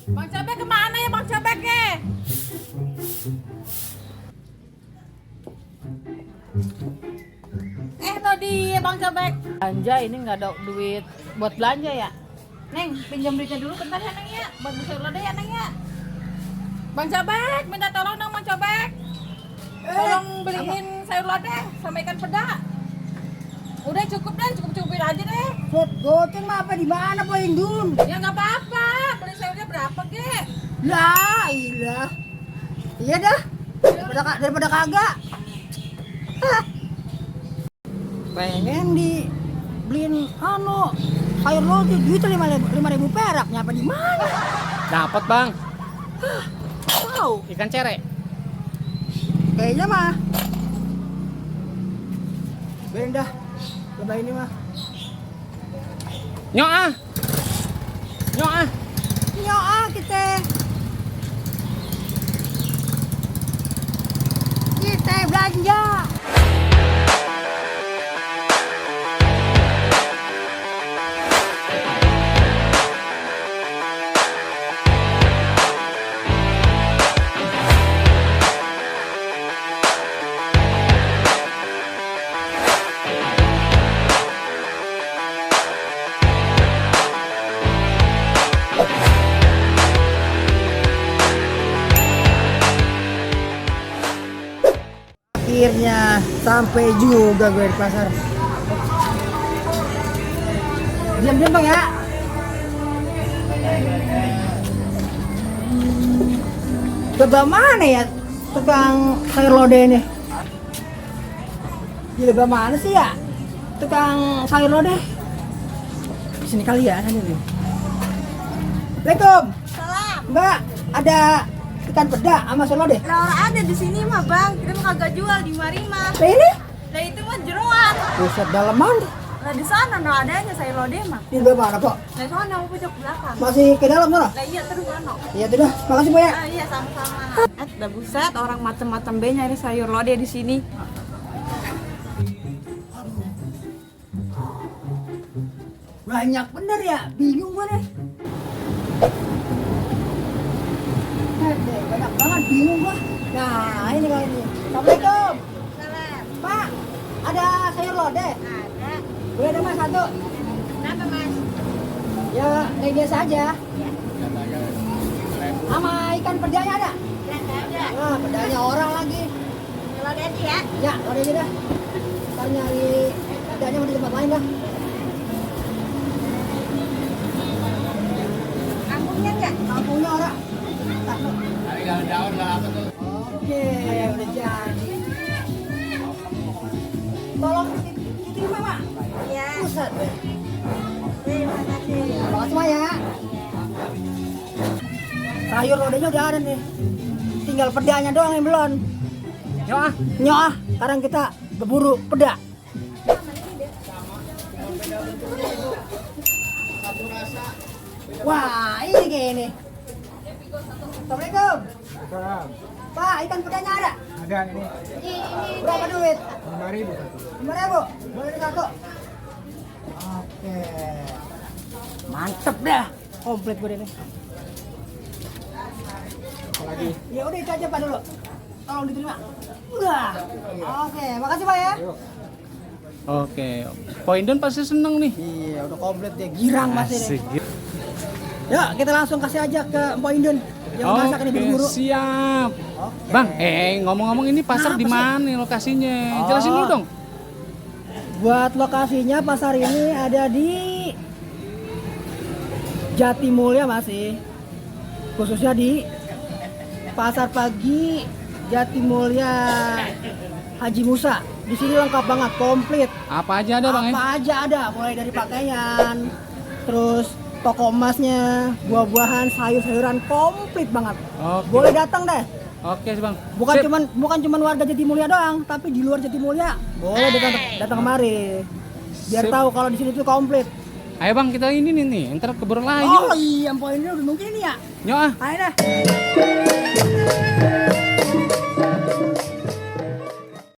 Bang Cobek kemana ya Bang Cobeknya? Lo dia Bang Cobek. Belanja ini nggak ada duit buat belanja ya? Neng, pinjam duitnya dulu bentar ya Neng ya. Buat beli sayur lodeh ya Neng ya. Bang Cobek, minta tolong dong Bang Cobek. Tolong beliin sayur lodeh sama ikan peda. Udah cukup deh, cukup-cukupin aja deh. Goceng mah apa di mana Pak Indun? Ya nggak apa-apa. Beli sayurnya berapa kek? Lah, iya. Iya dah. Daripada kagak. Hah. Pengen dibeliin sayur lodeh duitnya 5.000 perak. Nyapa di mana? Dapat bang. Tahu. Ikan cere. Kayaknya mah. Benda. Coba ini mah. Nyok ah. Nyok ah. Nyok kita. Kita belanja. Akhirnya sampai juga gue di pasar. Diam-diam bang ya. Coba mana ya tukang sayur lodeh ini? Coba mana sih ya tukang sayur lodeh? Di sini kali ya, tadi nih. Assalamualaikum. Salam. Mbak, ada ikan peda sama sayur lodeh? Lah ada di sini mah Bang, kita mah kagak jual di Marima. Nah ini? Lah itu mah jeroan. Buset dalaman. Lah di sana no adanya sayur lodeh mah. Ini udah mana kok? Lah sana mau pojok belakang. Masih ke dalam sana? Lah iya terus ano. Iya sudah, makasih Bu ya. Ah iya sama-sama. Udah buset orang macam-macam be nyari sayur lodeh di sini. Banyak bener ya, bingung gue deh. Banyak banget, bingung gue. Nah ini kali ini. Assalamualaikum. Salam. Pak, ada sayur lodeh? Ada. Boleh dong mas satu? Kenapa Mas? Ya, kayak biasa aja. Sama ikan pedanya ada? Ada. Nah, pedanya orang lagi. Lodeh aja ya. Ya, lodeh aja dah. Ntar nyari pedanya mau di tempat lain dah. Kampungnya enggak? Kampungnya orang. Oke, udah jadi. Tolong itu mama. Iya. Pusat deh. Terima kasih. Terima kasih Ma ya. Sayur lodehnya udah ada nih. Tinggal pedanya doang yang belum. Nyok ah. Nyok ah, sekarang kita berburu peda. Wah, ini kayak ini. Assalamualaikum. Pak, ikan pedanya ada? Ada ini Berapa duit? 5.000 satu. 5.000. Boleh nih satu. Oke. Mantep dah. Komplit gue ini. Apalagi? Ya udah itu aja Pak dulu. Tolong diterima. Udah. Oke, makasih Pak ya. Oke. Poindon pasti seneng nih. Iya, udah komplit dia. Girang masih Asik. nih. Ya, kita langsung kasih aja ke Mpok Indun yang masak ini berburu. Siap. Oke. Bang, ngomong-ngomong ini pasar Kenapa di sih? mana lokasinya? Oh. Jelasin dulu dong. Buat lokasinya pasar ini ada di Jatimulya masih. Khususnya di Pasar Pagi Jatimulya Haji Musa. Di sini lengkap banget, komplit. Apa aja ada bang? Apa aja ada, mulai dari pakaian, terus toko emasnya, buah-buahan, sayur-sayuran komplit banget. Oke. Boleh datang deh. Oke sih bang. Bukan Sip. cuman warga Jatimulya doang, tapi di luar Jatimulya boleh datang kemari. Biar Sip. tahu kalau di sini tuh komplit. Ayo bang kita ini nih, ntar keburu Oh layu. iya, poinnya udah mungkin ini ya. Nyok ah. Ayo deh.